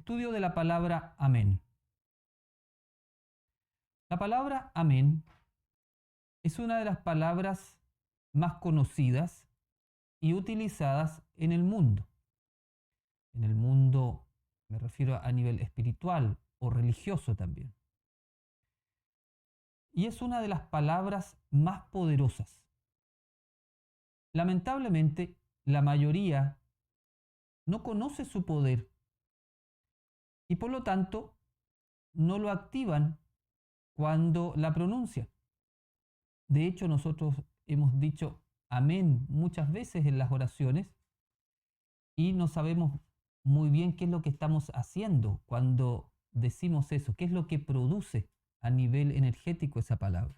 Estudio de la palabra amén. La palabra amén es una de las palabras más conocidas y utilizadas en el mundo. En el mundo me refiero a nivel espiritual o religioso también. Y es una de las palabras más poderosas. Lamentablemente, la mayoría no conoce su poder y por lo tanto no lo activan cuando la pronuncian. De hecho, nosotros hemos dicho amén muchas veces en las oraciones y no sabemos muy bien qué es lo que estamos haciendo cuando decimos eso, qué es lo que produce a nivel energético esa palabra.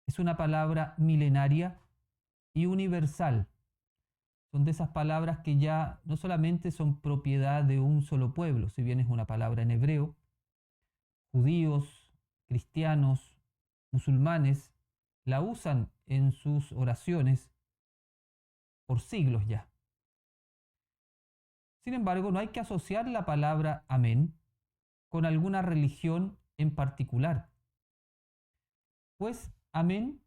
Es una palabra milenaria y universal. Son de esas palabras que ya no solamente son propiedad de un solo pueblo, si bien es una palabra en hebreo, judíos, cristianos, musulmanes la usan en sus oraciones por siglos ya. Sin embargo, no hay que asociar la palabra amén con alguna religión en particular, pues amén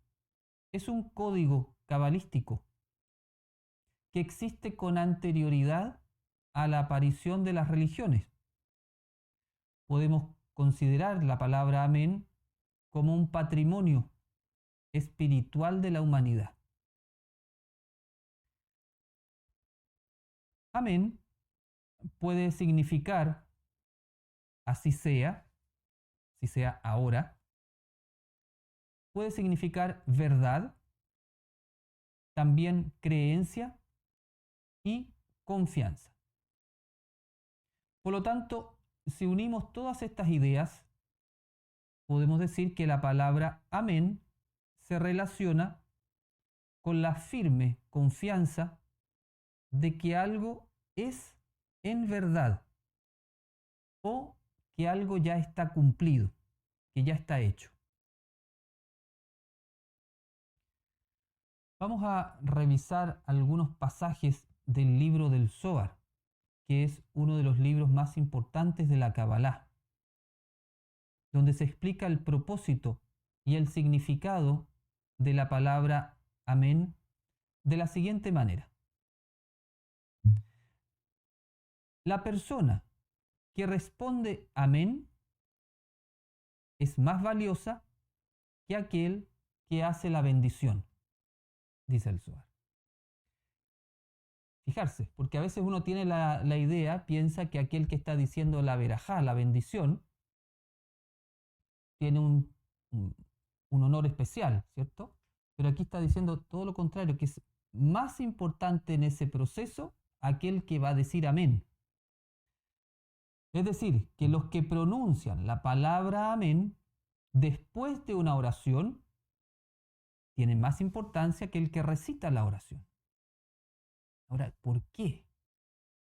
es un código cabalístico que existe con anterioridad a la aparición de las religiones. Podemos considerar la palabra amén como un patrimonio espiritual de la humanidad. Amén puede significar así sea, si sea ahora, puede significar verdad, también creencia y confianza. Por lo tanto, si unimos todas estas ideas, podemos decir que la palabra amén se relaciona con la firme confianza de que algo es en verdad o que algo ya está cumplido, que ya está hecho. Vamos a revisar algunos pasajes del libro del Zohar, que es uno de los libros más importantes de la Kabbalah, donde se explica el propósito y el significado de la palabra amén de la siguiente manera. La persona que responde amén es más valiosa que aquel que hace la bendición, dice el Zohar. Fijarse, porque a veces uno tiene la idea, piensa que aquel que está diciendo la verajá, la bendición, tiene un honor especial, ¿cierto? Pero aquí está diciendo todo lo contrario, que es más importante en ese proceso aquel que va a decir amén. Es decir, que los que pronuncian la palabra amén después de una oración tienen más importancia que el que recita la oración. Ahora, ¿por qué?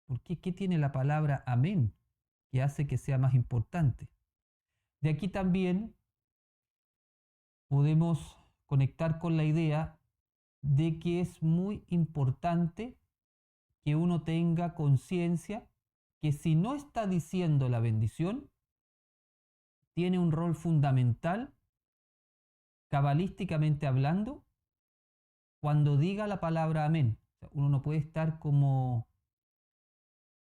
¿Por qué? ¿Qué tiene la palabra amén que hace que sea más importante? De aquí también podemos conectar con la idea de que es muy importante que uno tenga conciencia que si no está diciendo la bendición, tiene un rol fundamental, cabalísticamente hablando, cuando diga la palabra amén. O sea, uno no puede estar como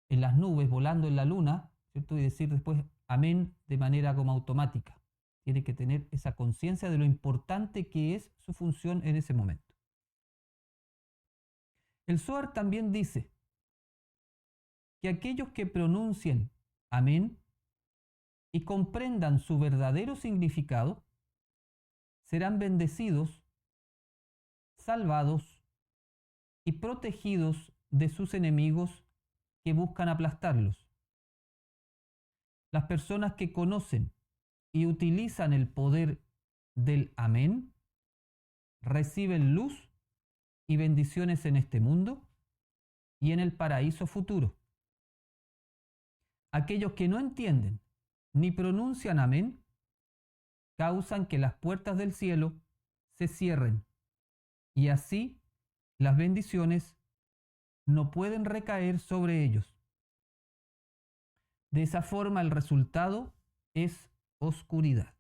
en las nubes, volando en la luna, ¿cierto? Y decir después amén de manera como automática. Tiene que tener esa conciencia de lo importante que es su función en ese momento. El Zohar también dice que aquellos que pronuncien amén y comprendan su verdadero significado serán bendecidos, salvados y protegidos de sus enemigos que buscan aplastarlos. Las personas que conocen y utilizan el poder del amén reciben luz y bendiciones en este mundo y en el paraíso futuro. Aquellos que no entienden ni pronuncian amén causan que las puertas del cielo se cierren y así las bendiciones no pueden recaer sobre ellos. De esa forma el resultado es oscuridad.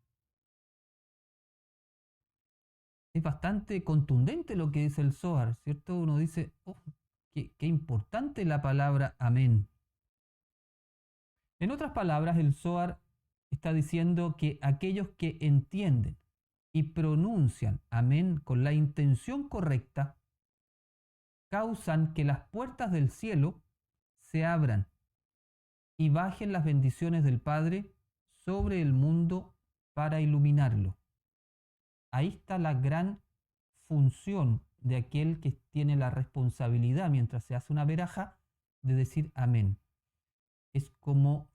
Es bastante contundente lo que dice el Zohar, ¿cierto? Uno dice, oh, qué importante la palabra amén. En otras palabras, el Zohar está diciendo que aquellos que entienden y pronuncian amén con la intención correcta, causan que las puertas del cielo se abran y bajen las bendiciones del Padre sobre el mundo para iluminarlo. Ahí está la gran función de aquel que tiene la responsabilidad mientras se hace una verajá de decir amén. Es como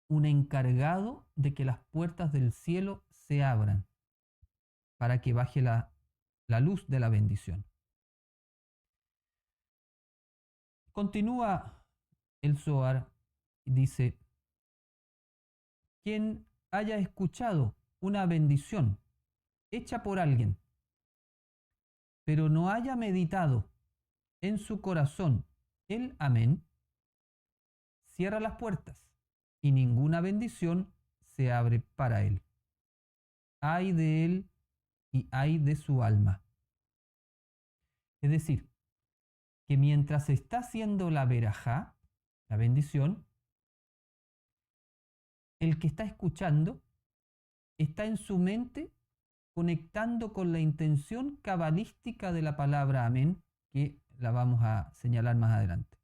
un encargado de que las puertas del cielo se abran para que baje la luz de la bendición. Continúa el Zohar y dice, quien haya escuchado una bendición hecha por alguien, pero no haya meditado en su corazón el amén, cierra las puertas y ninguna bendición se abre para él. Ay de él y ay de su alma. Es decir, que mientras se está haciendo la verajá, la bendición, el que está escuchando está en su mente conectando con la intención cabalística de la palabra amén, que la vamos a señalar más adelante.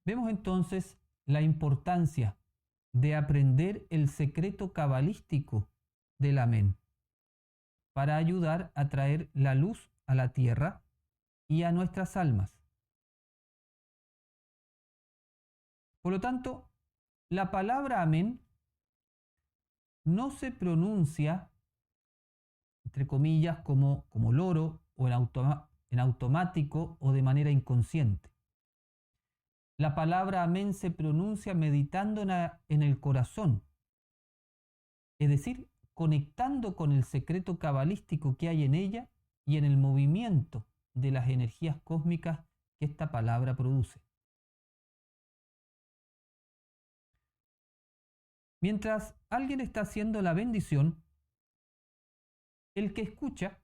Vemos entonces la importancia de aprender el secreto cabalístico del amén para ayudar a traer la luz a la tierra y a nuestras almas. Por lo tanto, la palabra amén no se pronuncia, entre comillas, como loro o en automático o de manera inconsciente. La palabra amén se pronuncia meditando en el corazón, es decir, conectando con el secreto cabalístico que hay en ella y en el movimiento de las energías cósmicas que esta palabra produce. Mientras alguien está haciendo la bendición, el que escucha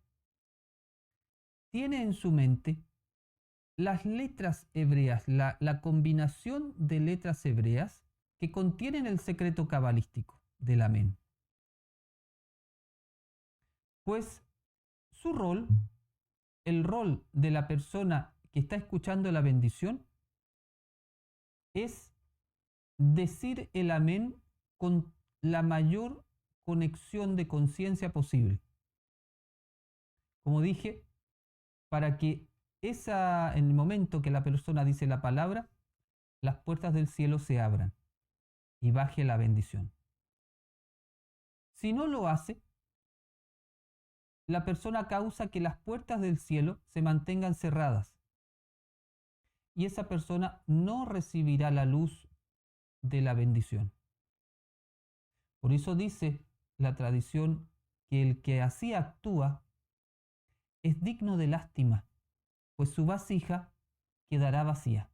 tiene en su mente las letras hebreas, la combinación de letras hebreas que contienen el secreto cabalístico del amén. Pues su rol, el rol de la persona que está escuchando la bendición, es decir el amén con la mayor conexión de conciencia posible. Como dije, para que en el momento que la persona dice la palabra, las puertas del cielo se abran y baje la bendición. Si no lo hace, la persona causa que las puertas del cielo se mantengan cerradas y esa persona no recibirá la luz de la bendición. Por eso dice la tradición que el que así actúa es digno de lástima, pues su vasija quedará vacía.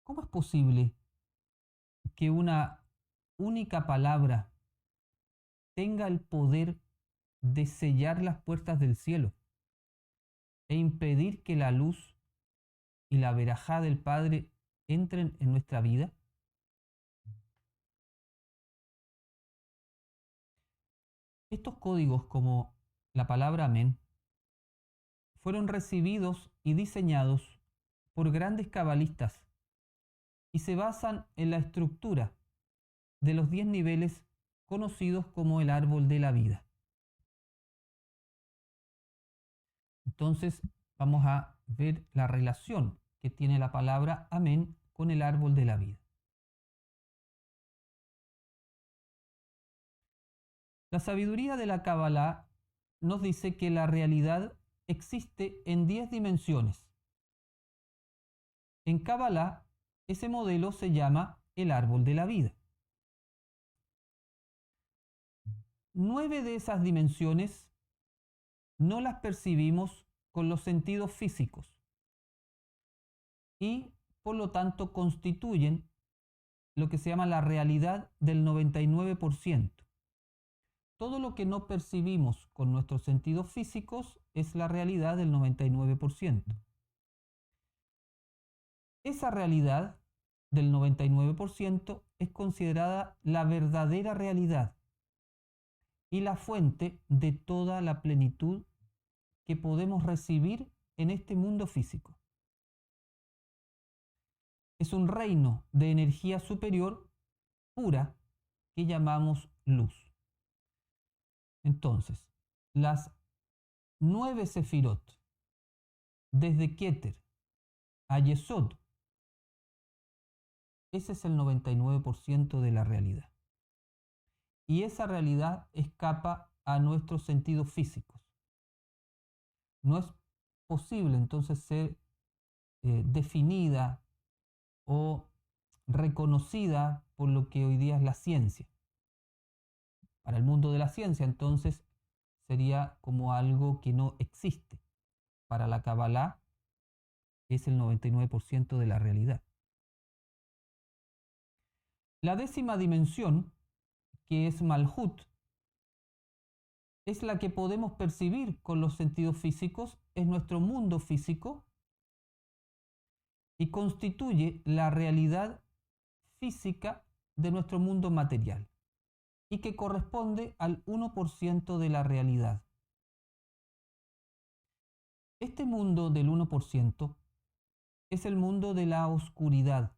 ¿Cómo es posible que una única palabra tenga el poder de sellar las puertas del cielo e impedir que la luz y la verajá del Padre entren en nuestra vida? Estos códigos, como la palabra amén, fueron recibidos y diseñados por grandes cabalistas y se basan en la estructura de los 10 niveles conocidos como el árbol de la vida. Entonces vamos a ver la relación que tiene la palabra amén con el árbol de la vida. La sabiduría de la Kabbalah nos dice que la realidad existe en 10 dimensiones. En Kabbalah, ese modelo se llama el árbol de la vida. 9 de esas dimensiones no las percibimos con los sentidos físicos y por lo tanto constituyen lo que se llama la realidad del 99%. Todo lo que no percibimos con nuestros sentidos físicos es la realidad del 99%. Esa realidad del 99% es considerada la verdadera realidad y la fuente de toda la plenitud que podemos recibir en este mundo físico. Es un reino de energía superior pura que llamamos luz. Entonces, las 9 sefirot, desde Keter a Yesod, ese es el 99% de la realidad. Y esa realidad escapa a nuestros sentidos físicos. No es posible entonces ser definida o reconocida por lo que hoy día es la ciencia. Para el mundo de la ciencia, entonces, sería como algo que no existe. Para la Kabbalah es el 99% de la realidad. La 10ª dimensión, que es Malhut, es la que podemos percibir con los sentidos físicos, es nuestro mundo físico y constituye la realidad física de nuestro mundo material y que corresponde al 1% de la realidad. Este mundo del 1% es el mundo de la oscuridad,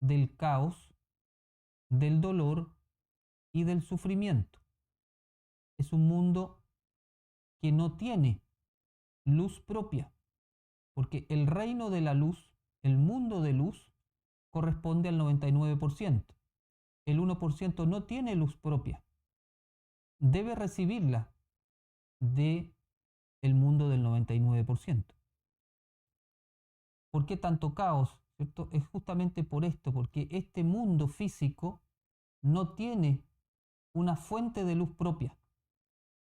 del caos, del dolor y del sufrimiento. Es un mundo que no tiene luz propia, porque el reino de la luz, el mundo de luz, corresponde al 99%. El 1% no tiene luz propia. Debe recibirla de el mundo del 99%. ¿Por qué tanto caos? ¿Cierto? Es justamente por esto, porque este mundo físico no tiene una fuente de luz propia.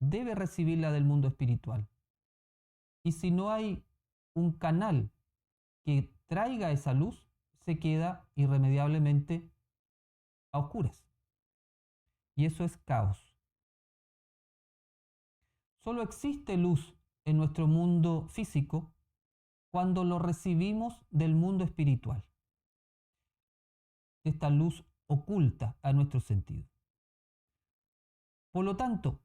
Debe recibirla del mundo espiritual. Y si no hay un canal que traiga esa luz, se queda irremediablemente a oscuras. Y eso es caos. Solo existe luz en nuestro mundo físico cuando lo recibimos del mundo espiritual. Esta luz oculta a nuestro sentido. Por lo tanto,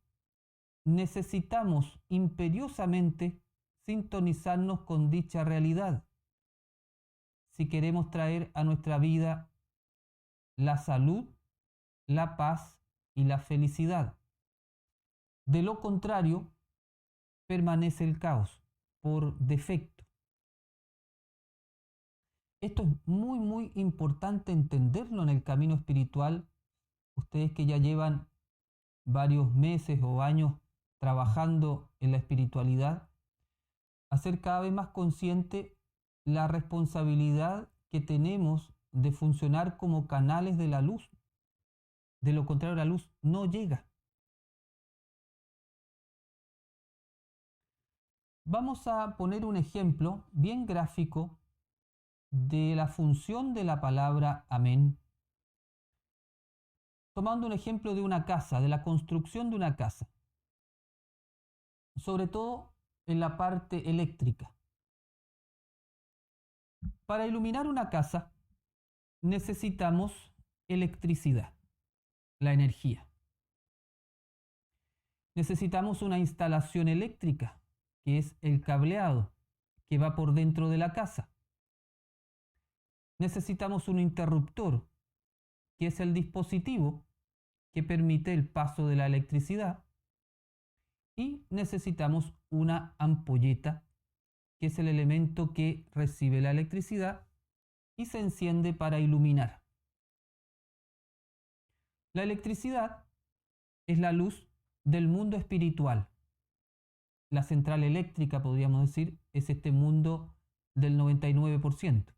necesitamos imperiosamente sintonizarnos con dicha realidad si queremos traer a nuestra vida la salud, la paz y la felicidad. De lo contrario, permanece el caos por defecto. Esto es muy importante entenderlo en el camino espiritual. Ustedes que ya llevan varios meses o años trabajando en la espiritualidad, hacer cada vez más consciente la responsabilidad que tenemos de funcionar como canales de la luz. De lo contrario, la luz no llega. Vamos a poner un ejemplo bien gráfico de la función de la palabra amén, tomando un ejemplo de una casa, de la construcción de una casa, sobre todo en la parte eléctrica. Para iluminar una casa necesitamos electricidad, la energía. Necesitamos una instalación eléctrica, que es el cableado que va por dentro de la casa. Necesitamos un interruptor, que es el dispositivo que permite el paso de la electricidad. Y necesitamos una ampolleta, que es el elemento que recibe la electricidad y se enciende para iluminar. La electricidad es la luz del mundo espiritual. La central eléctrica, podríamos decir, es este mundo del 99%.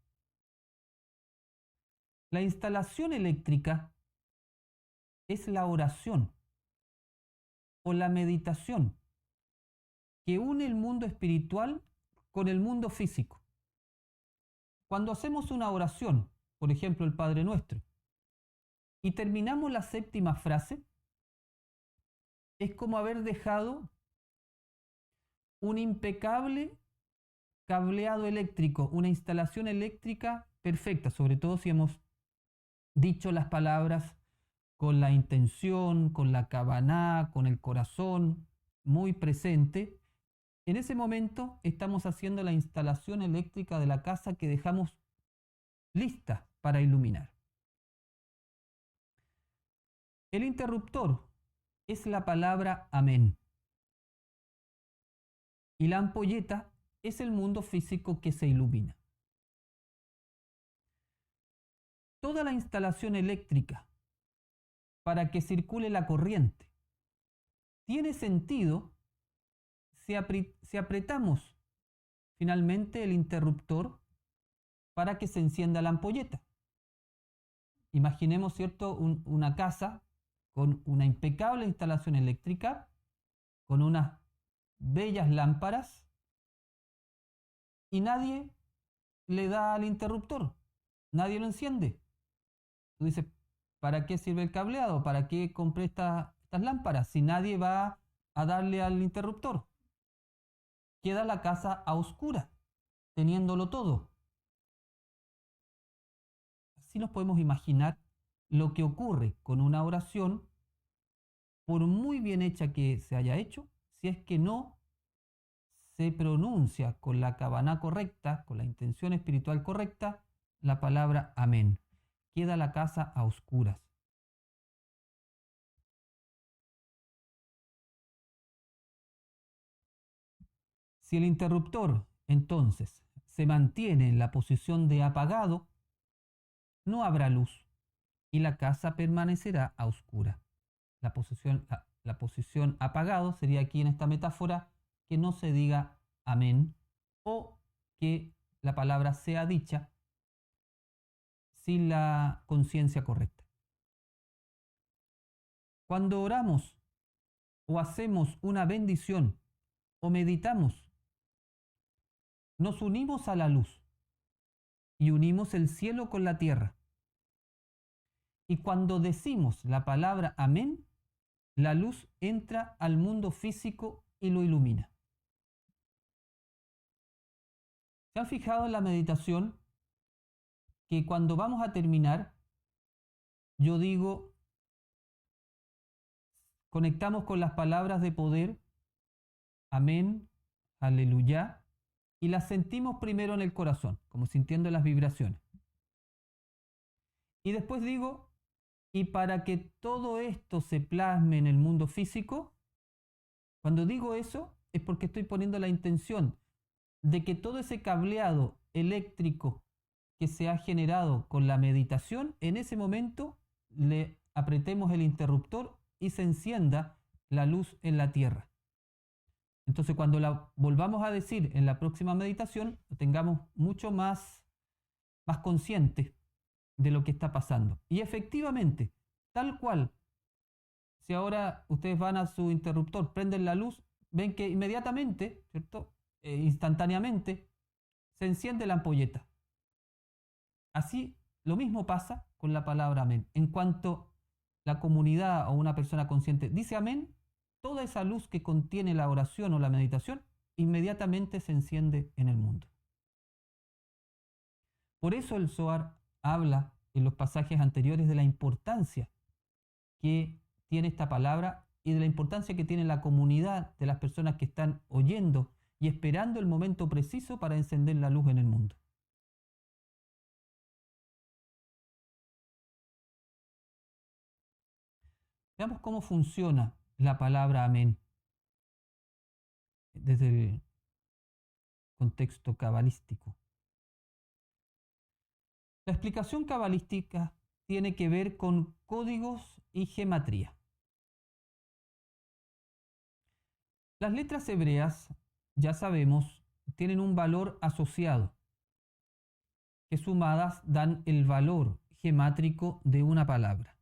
La instalación eléctrica es la oración o la meditación que une el mundo espiritual con el mundo físico. Cuando hacemos una oración, por ejemplo el Padre Nuestro, y terminamos la séptima frase, es como haber dejado un impecable cableado eléctrico, una instalación eléctrica perfecta, sobre todo si hemos dicho las palabras con la intención, con la kavaná, con el corazón muy presente. En ese momento estamos haciendo la instalación eléctrica de la casa que dejamos lista para iluminar. El interruptor es la palabra amén. Y la ampolleta es el mundo físico que se ilumina. Toda la instalación eléctrica para que circule la corriente tiene sentido si apretamos finalmente el interruptor para que se encienda la ampolleta. Imaginemos, ¿cierto?, una casa con una impecable instalación eléctrica, con unas bellas lámparas, y nadie le da al interruptor, nadie lo enciende. Tú dices, ¿para qué sirve el cableado? ¿Para qué compré estas lámparas? Si nadie va a darle al interruptor. Queda la casa a oscuras, teniéndolo todo. Así nos podemos imaginar lo que ocurre con una oración, por muy bien hecha que se haya hecho, si es que no se pronuncia con la kavaná correcta, con la intención espiritual correcta, la palabra amén. Queda la casa a oscuras. Si el interruptor, entonces, se mantiene en la posición de apagado, no habrá luz y la casa permanecerá a oscura. La posición apagado sería aquí en esta metáfora que no se diga amén o que la palabra sea dicha sin la conciencia correcta. Cuando oramos o hacemos una bendición o meditamos, nos unimos a la luz y unimos el cielo con la tierra. Y cuando decimos la palabra amén, la luz entra al mundo físico y lo ilumina. ¿Se han fijado en la meditación que cuando vamos a terminar, yo digo, conectamos con las palabras de poder, amén, aleluya, y las sentimos primero en el corazón, como sintiendo las vibraciones? Y después digo, y para que todo esto se plasme en el mundo físico, cuando digo eso es porque estoy poniendo la intención de que todo ese cableado eléctrico que se ha generado con la meditación, en ese momento le apretemos el interruptor y se encienda la luz en la tierra. Entonces, cuando la volvamos a decir en la próxima meditación, lo tengamos mucho más conscientes de lo que está pasando. Y efectivamente, tal cual, si ahora ustedes van a su interruptor, prenden la luz, ven que inmediatamente, ¿cierto?, instantáneamente, se enciende la ampolleta. Así, lo mismo pasa con la palabra amén. En cuanto la comunidad o una persona consciente dice amén, toda esa luz que contiene la oración o la meditación inmediatamente se enciende en el mundo. Por eso el Zohar habla en los pasajes anteriores de la importancia que tiene esta palabra y de la importancia que tiene la comunidad de las personas que están oyendo y esperando el momento preciso para encender la luz en el mundo. Veamos cómo funciona la palabra amén desde el contexto cabalístico. La explicación cabalística tiene que ver con códigos y gematría. Las letras hebreas, ya sabemos, tienen un valor asociado, que sumadas dan el valor gemátrico de una palabra.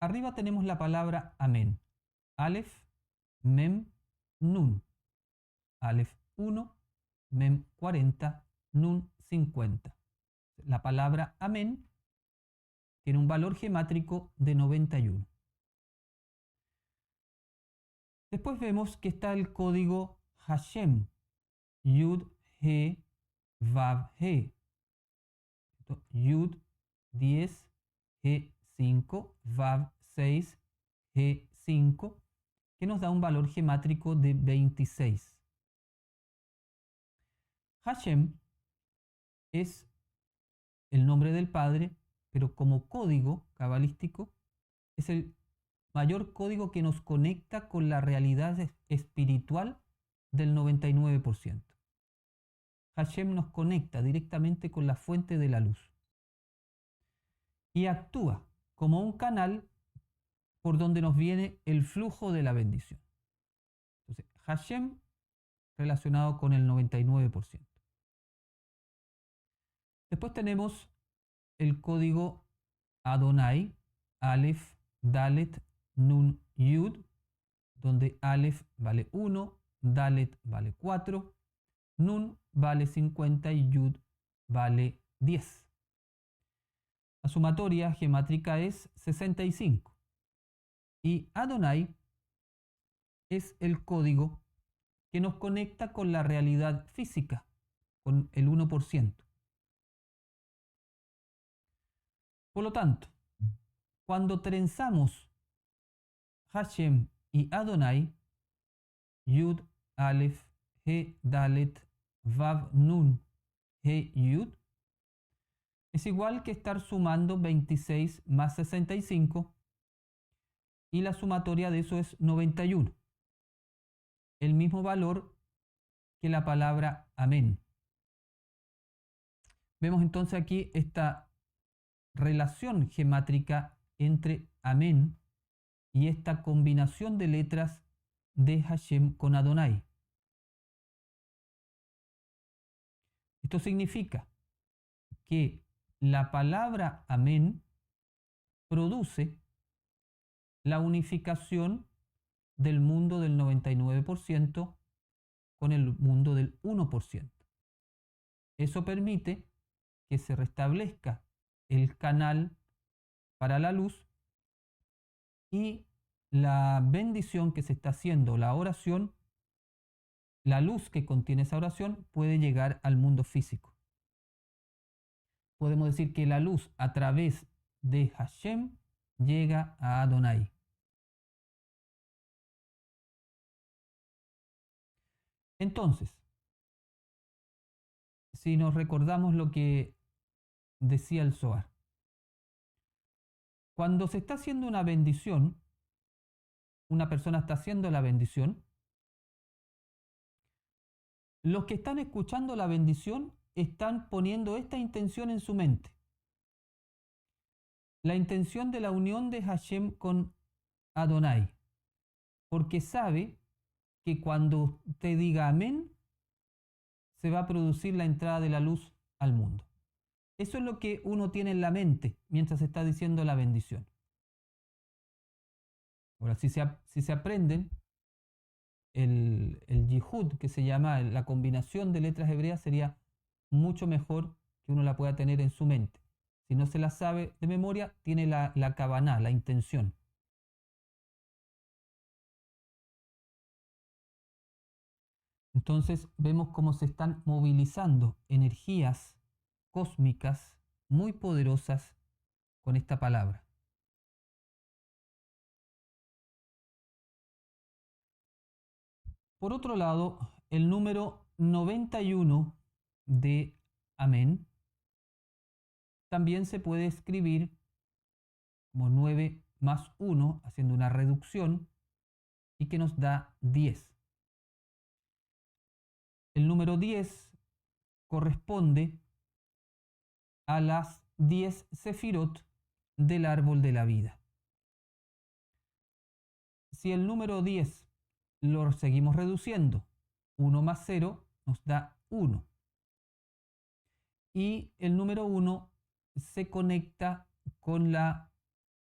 Arriba tenemos la palabra amén. Aleph, Mem, Nun. Aleph 1, Mem 40, Nun 50. La palabra amén tiene un valor gemátrico de 91. Después vemos que está el código Hashem, Yud, He, Vav, He. Yud 10, He 5, Vav 6, He 5, que nos da un valor gemátrico de 26. Hashem es el nombre del Padre, pero como código cabalístico es el mayor código que nos conecta con la realidad espiritual del 99%. Hashem nos conecta directamente con la fuente de la luz y actúa como un canal por donde nos viene el flujo de la bendición. Entonces, Hashem relacionado con el 99%. Después tenemos el código Adonai, Aleph, Dalet, Nun, Yud, donde Aleph vale 1, Dalet vale 4, Nun vale 50 y Yud vale 10. La sumatoria gemátrica es 65. Y Adonai es el código que nos conecta con la realidad física, con el 1%. Por lo tanto, cuando trenzamos Hashem y Adonai, Yud, Aleph, He, Dalet, Vav, Nun, He, Yud, es igual que estar sumando 26 más 65 y la sumatoria de eso es 91. El mismo valor que la palabra amén. Vemos entonces aquí esta relación gemátrica entre amén y esta combinación de letras de Hashem con Adonai. Esto significa que la palabra amén produce la unificación del mundo del 99% con el mundo del 1%. Eso permite que se restablezca el canal para la luz y la bendición que se está haciendo, la oración, la luz que contiene esa oración puede llegar al mundo físico. Podemos decir que la luz a través de Hashem llega a Adonai. Entonces, si nos recordamos lo que decía el Zohar, cuando se está haciendo una bendición, una persona está haciendo la bendición, los que están escuchando la bendición están poniendo esta intención en su mente. La intención de la unión de Hashem con Adonai, porque sabe que cuando te diga amén, se va a producir la entrada de la luz al mundo. Eso es lo que uno tiene en la mente mientras está diciendo la bendición. Ahora, si se aprenden el yihud, que se llama la combinación de letras hebreas, sería mucho mejor que uno la pueda tener en su mente. Si no se la sabe de memoria, tiene la kavaná, la intención. Entonces vemos cómo se están movilizando energías cósmicas muy poderosas con esta palabra. Por otro lado, el número 91 de amén también se puede escribir como 9 más 1, haciendo una reducción, y que nos da 10. El número 10 corresponde a las 10 sefirot del árbol de la vida. Si el número 10 lo seguimos reduciendo, 1 más 0 nos da 1. Y el número 1 se conecta con la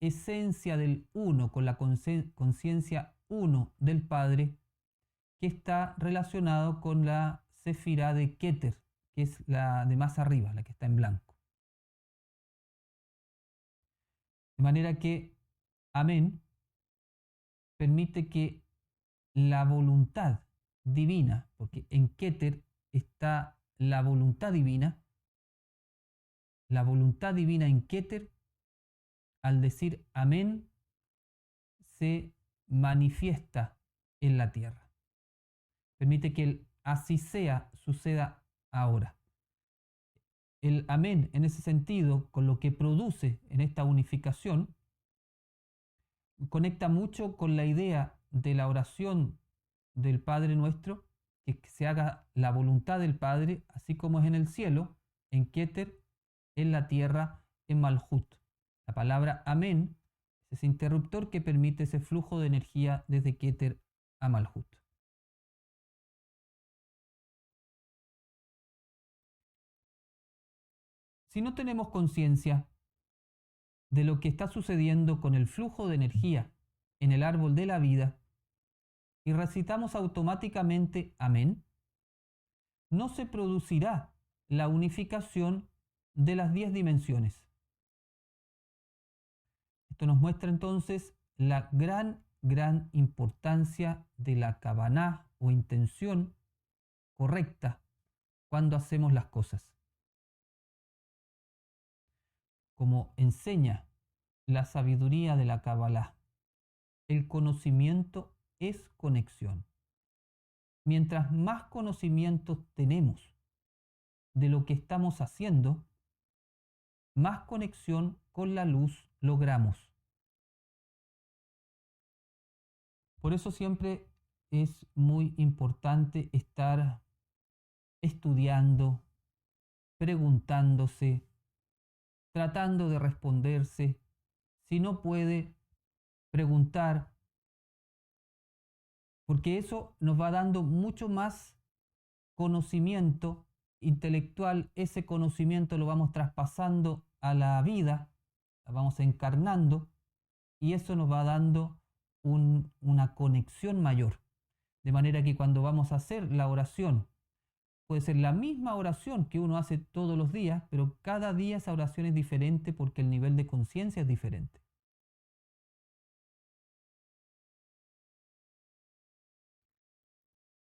esencia del uno, con la conciencia uno del Padre, que está relacionado con la Sefirá de Keter, que es la de más arriba, la que está en blanco. De manera que Amén permite que la voluntad divina, porque en Keter está la voluntad divina en Keter, al decir Amén, se manifiesta en la tierra. Permite que el así sea suceda ahora. El Amén, en ese sentido, con lo que produce en esta unificación, conecta mucho con la idea de la oración del Padre Nuestro, que se haga la voluntad del Padre, así como es en el cielo, en Keter, en la tierra, en Malhut. La palabra Amén es ese interruptor que permite ese flujo de energía desde Keter a Malhut. Si no tenemos conciencia de lo que está sucediendo con el flujo de energía en el árbol de la vida y recitamos automáticamente Amén, no se producirá la unificación de las 10 dimensiones. Esto nos muestra entonces la gran importancia de la kavaná o intención correcta cuando hacemos las cosas. Como enseña la sabiduría de la Kabbalah, el conocimiento es conexión. Mientras más conocimientos tenemos de lo que estamos haciendo, más conexión con la luz logramos. Por eso siempre es muy importante estar estudiando, preguntándose, tratando de responderse. Si no puede, preguntar, porque eso nos va dando mucho más conocimiento intelectual. Ese conocimiento lo vamos traspasando a la vida, la vamos encarnando, y eso nos va dando una conexión mayor. De manera que cuando vamos a hacer la oración, puede ser la misma oración que uno hace todos los días, pero cada día esa oración es diferente porque el nivel de conciencia es diferente.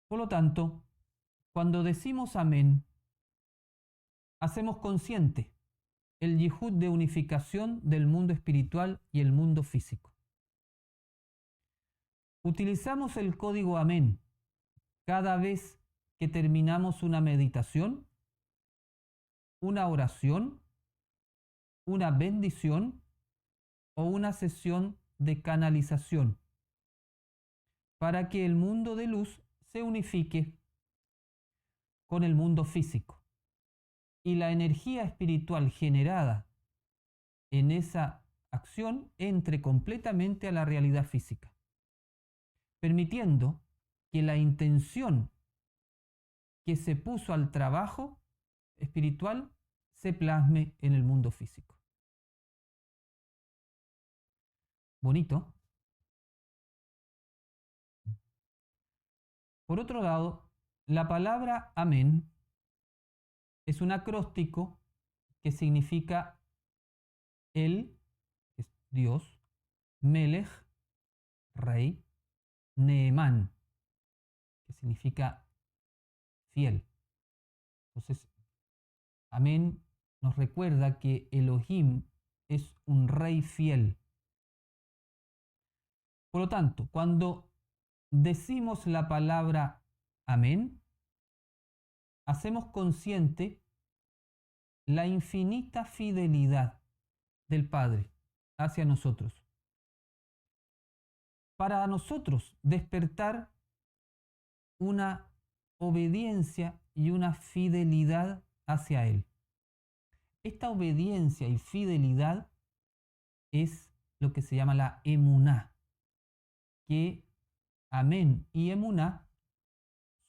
Por lo tanto, cuando decimos amén, hacemos consciente el yihud de unificación del mundo espiritual y el mundo físico. Utilizamos el código amén cada vez que terminamos una meditación, una oración, una bendición o una sesión de canalización, para que el mundo de luz se unifique con el mundo físico y la energía espiritual generada en esa acción entre completamente a la realidad física, permitiendo que la intención que se puso al trabajo espiritual se plasme en el mundo físico. Bonito. Por otro lado, la palabra amén es un acróstico que significa él, es Dios, Melech, rey, Neemán, que significa fiel. Entonces, amén nos recuerda que Elohim es un rey fiel. Por lo tanto, cuando decimos la palabra amén, hacemos consciente la infinita fidelidad del Padre hacia nosotros. Para nosotros despertar una obediencia y una fidelidad hacia Él. Esta obediencia y fidelidad es lo que se llama la emuná, que amén y emuná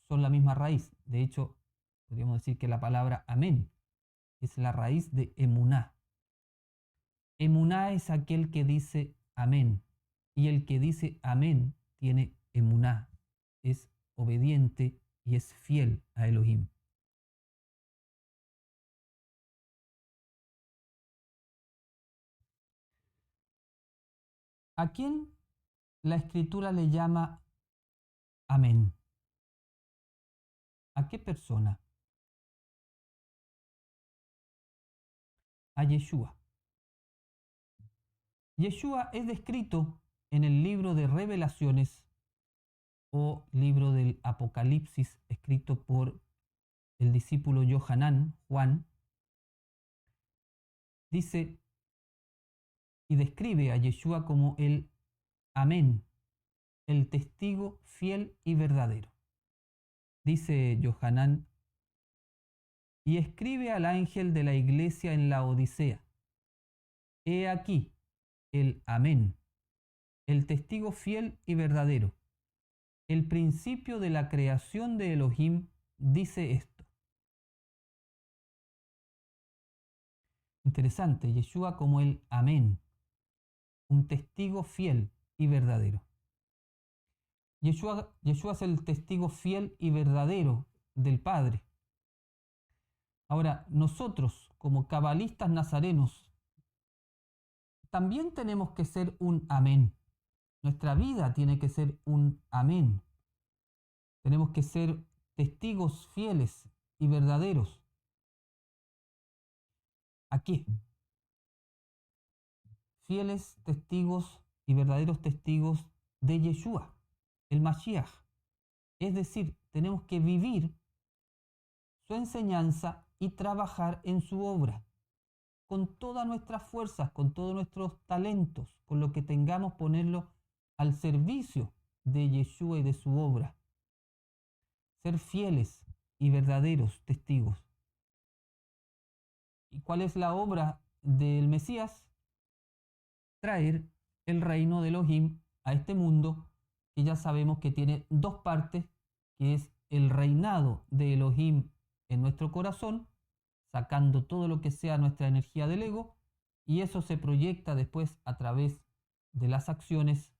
son la misma raíz. De hecho, podríamos decir que la palabra amén es la raíz de emuná. Emuná es aquel que dice amén. Y el que dice amén tiene emuná. Es obediente y es fiel a Elohim. ¿A quién la escritura le llama amén? ¿A qué persona? A Yeshua. Yeshua es descrito en el libro de Revelaciones o libro del Apocalipsis escrito por el discípulo Johanán, Juan. Dice y describe a Yeshua como el amén, el testigo fiel y verdadero. Dice Johanán, y escribe al ángel de la iglesia en la Odisea: He aquí el amén, el testigo fiel y verdadero, el principio de la creación de Elohim, dice esto. Interesante, Yeshua como el amén, un testigo fiel y verdadero. Yeshua es el testigo fiel y verdadero del Padre. Ahora, nosotros como cabalistas nazarenos también tenemos que ser un amén. Nuestra vida tiene que ser un amén. Tenemos que ser testigos fieles y verdaderos. ¿A qué? Fieles testigos y verdaderos testigos de Yeshua, el Mashiach. Es decir, tenemos que vivir su enseñanza y trabajar en su obra, con todas nuestras fuerzas, con todos nuestros talentos, con lo que tengamos, ponerlo al servicio de Yeshua y de su obra. Ser fieles y verdaderos testigos. ¿Y cuál es la obra del Mesías? Traer el reino de Elohim a este mundo, que ya sabemos que tiene dos partes, que es el reinado de Elohim en nuestro corazón, sacando todo lo que sea nuestra energía del ego, y eso se proyecta después a través de las acciones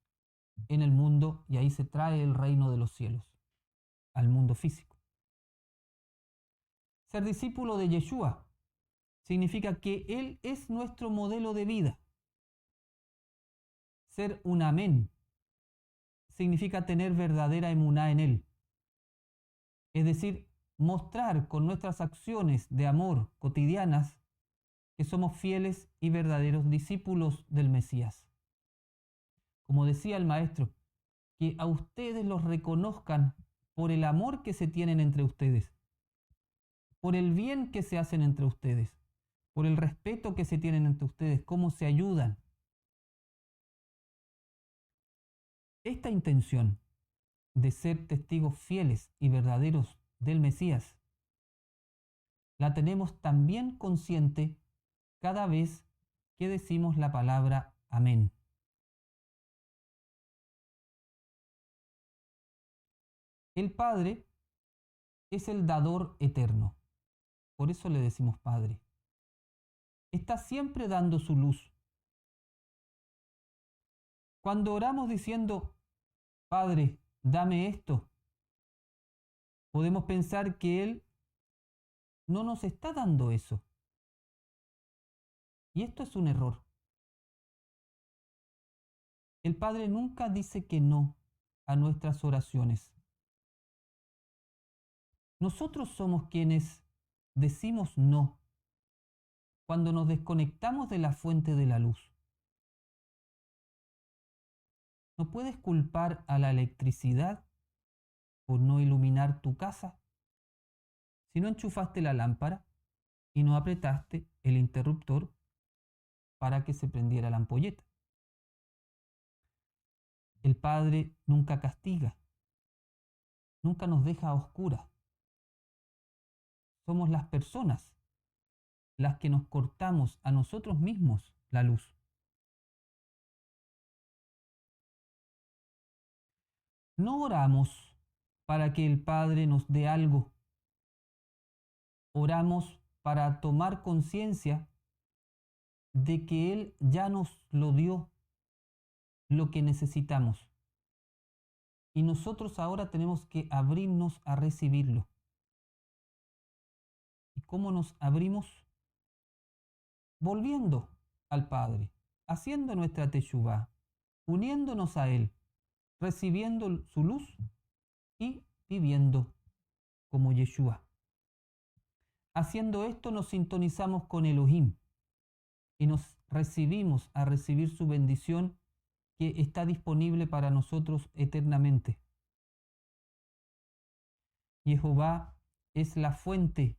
en el mundo, y ahí se trae el reino de los cielos al mundo físico. Ser discípulo de Yeshua significa que Él es nuestro modelo de vida. Ser un amén significa tener verdadera emuná en Él. Es decir, mostrar con nuestras acciones de amor cotidianas que somos fieles y verdaderos discípulos del Mesías. Como decía el maestro, que a ustedes los reconozcan por el amor que se tienen entre ustedes, por el bien que se hacen entre ustedes, por el respeto que se tienen entre ustedes, cómo se ayudan. Esta intención de ser testigos fieles y verdaderos del Mesías la tenemos también consciente cada vez que decimos la palabra amén. El Padre es el dador eterno, por eso le decimos Padre. Está siempre dando su luz. Cuando oramos diciendo, Padre, dame esto, podemos pensar que Él no nos está dando eso. Y esto es un error. El Padre nunca dice que no a nuestras oraciones. Nosotros somos quienes decimos no cuando nos desconectamos de la fuente de la luz. No puedes culpar a la electricidad por no iluminar tu casa si no enchufaste la lámpara y no apretaste el interruptor para que se prendiera la ampolleta. El Padre nunca castiga, nunca nos deja a oscuras. Somos las personas las que nos cortamos a nosotros mismos la luz. No oramos para que el Padre nos dé algo. Oramos para tomar conciencia de que Él ya nos lo dio, lo que necesitamos. Y nosotros ahora tenemos que abrirnos a recibirlo. ¿Y cómo nos abrimos? Volviendo al Padre, haciendo nuestra teshuvá, uniéndonos a Él, recibiendo su luz y viviendo como Yeshua. Haciendo esto nos sintonizamos con Elohim y nos recibimos a recibir su bendición que está disponible para nosotros eternamente. Jehová es la fuente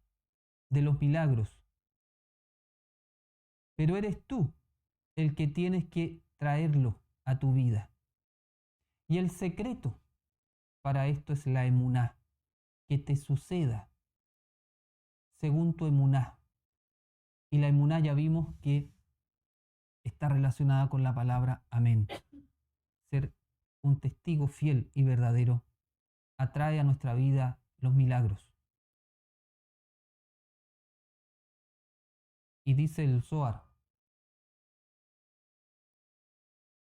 de los milagros, pero eres tú el que tienes que traerlo a tu vida. Y el secreto para esto es la emuná, que te suceda según tu emuná. Y la emuná ya vimos que está relacionada con la palabra amén. Ser un testigo fiel y verdadero atrae a nuestra vida los milagros. Y dice el Zohar,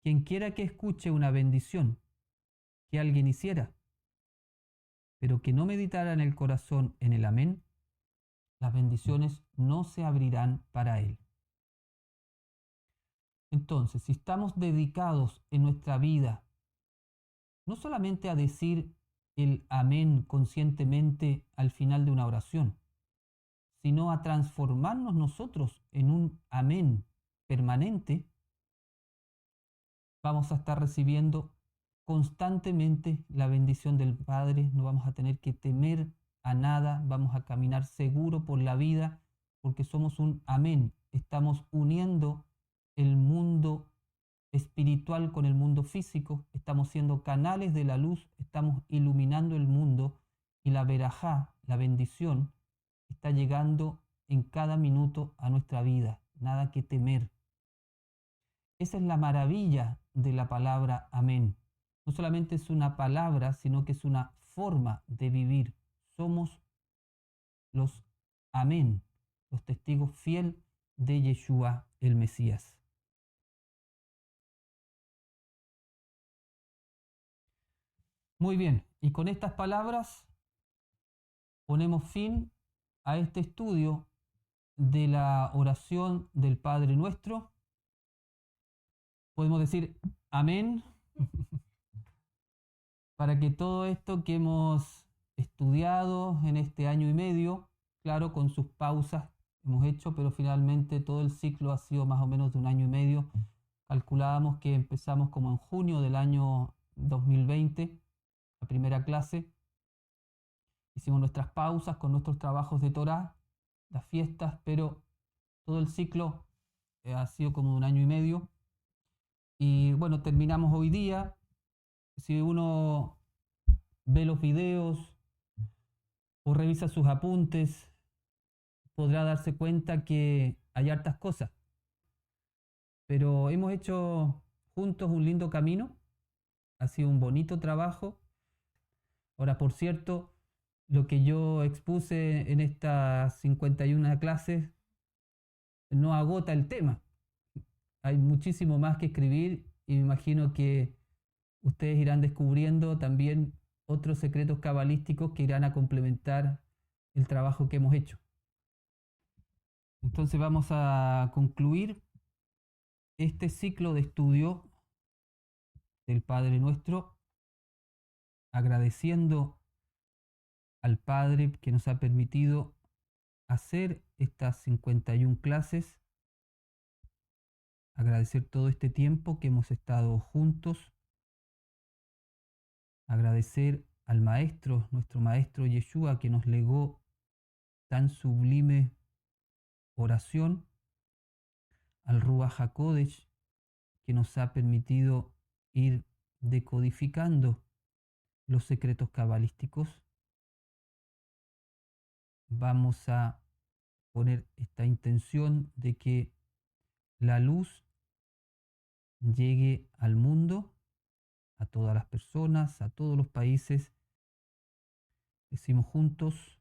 quien quiera que escuche una bendición que alguien hiciera, pero que no meditara en el corazón en el amén, las bendiciones no se abrirán para él. Entonces, si estamos dedicados en nuestra vida no solamente a decir el amén conscientemente al final de una oración, sino a transformarnos nosotros en un amén permanente, vamos a estar recibiendo constantemente la bendición del Padre, no vamos a tener que temer a nada, vamos a caminar seguro por la vida porque somos un amén, estamos uniendo el mundo espiritual con el mundo físico, estamos siendo canales de la luz, estamos iluminando el mundo y la verajá, la bendición, está llegando en cada minuto a nuestra vida, nada que temer. Esa es la maravilla de la palabra amén. No solamente es una palabra, sino que es una forma de vivir. Somos los amén, los testigos fiel de Yeshua el Mesías. Muy bien, y con estas palabras ponemos fin a este estudio de la oración del Padre Nuestro. Podemos decir amén para que todo esto que hemos estudiado en este año y medio, claro, con sus pausas hemos hecho, pero finalmente todo el ciclo ha sido más o menos de un año y medio. Calculábamos que empezamos como en junio del año 2020, la primera clase. Hicimos nuestras pausas con nuestros trabajos de Torá, las fiestas, pero todo el ciclo ha sido como de un año y medio. Y bueno, terminamos hoy día. Si uno ve los videos o revisa sus apuntes, podrá darse cuenta que hay hartas cosas. Pero hemos hecho juntos un lindo camino. Ha sido un bonito trabajo. Ahora, por cierto, lo que yo expuse en estas 51 clases no agota el tema. Hay muchísimo más que escribir y me imagino que ustedes irán descubriendo también otros secretos cabalísticos que irán a complementar el trabajo que hemos hecho. Entonces vamos a concluir este ciclo de estudio del Padre Nuestro agradeciendo al Padre que nos ha permitido hacer estas 51 clases, agradecer todo este tiempo que hemos estado juntos, agradecer al Maestro, nuestro Maestro Yeshua, que nos legó tan sublime oración, al Ruach HaKodesh, que nos ha permitido ir decodificando los secretos cabalísticos. Vamos a poner esta intención de que la luz llegue al mundo, a todas las personas, a todos los países. Decimos juntos,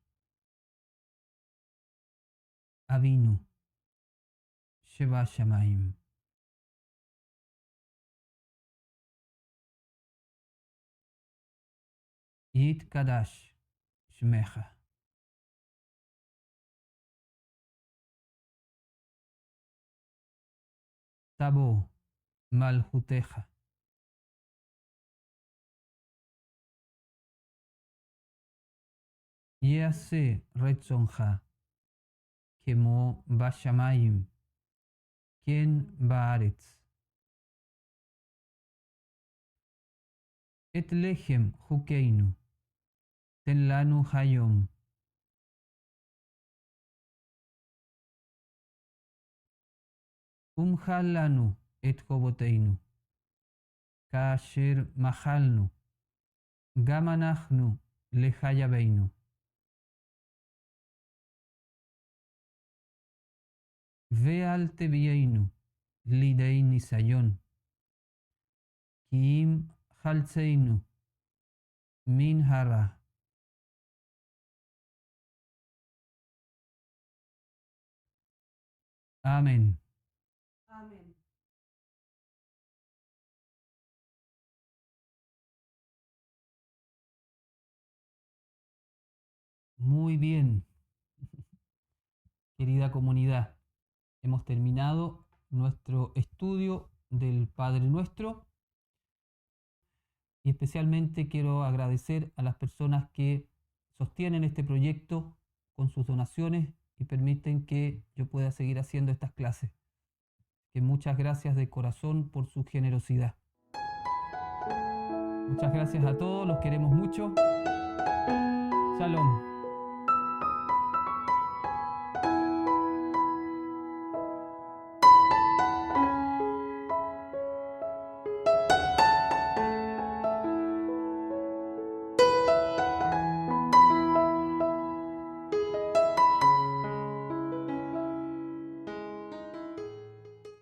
Avinu, שבשמיים. יתקדש שמך. תבוא מלכותך. יעשה רצונך כמו בשמיים כן בארץ. את לחם חוקנו תן לנו היום. ומחל לנו את חובותינו, כאשר מחלנו גם אנחנו לחייבינו. ואל תביאנו לידי ניסיון, כי אם חלצנו מן הרע. Amén. Amén. Muy bien, querida comunidad. Hemos terminado nuestro estudio del Padre Nuestro y especialmente quiero agradecer a las personas que sostienen este proyecto con sus donaciones y permiten que yo pueda seguir haciendo estas clases. Que muchas gracias de corazón por su generosidad. Muchas gracias a todos, los queremos mucho. Shalom.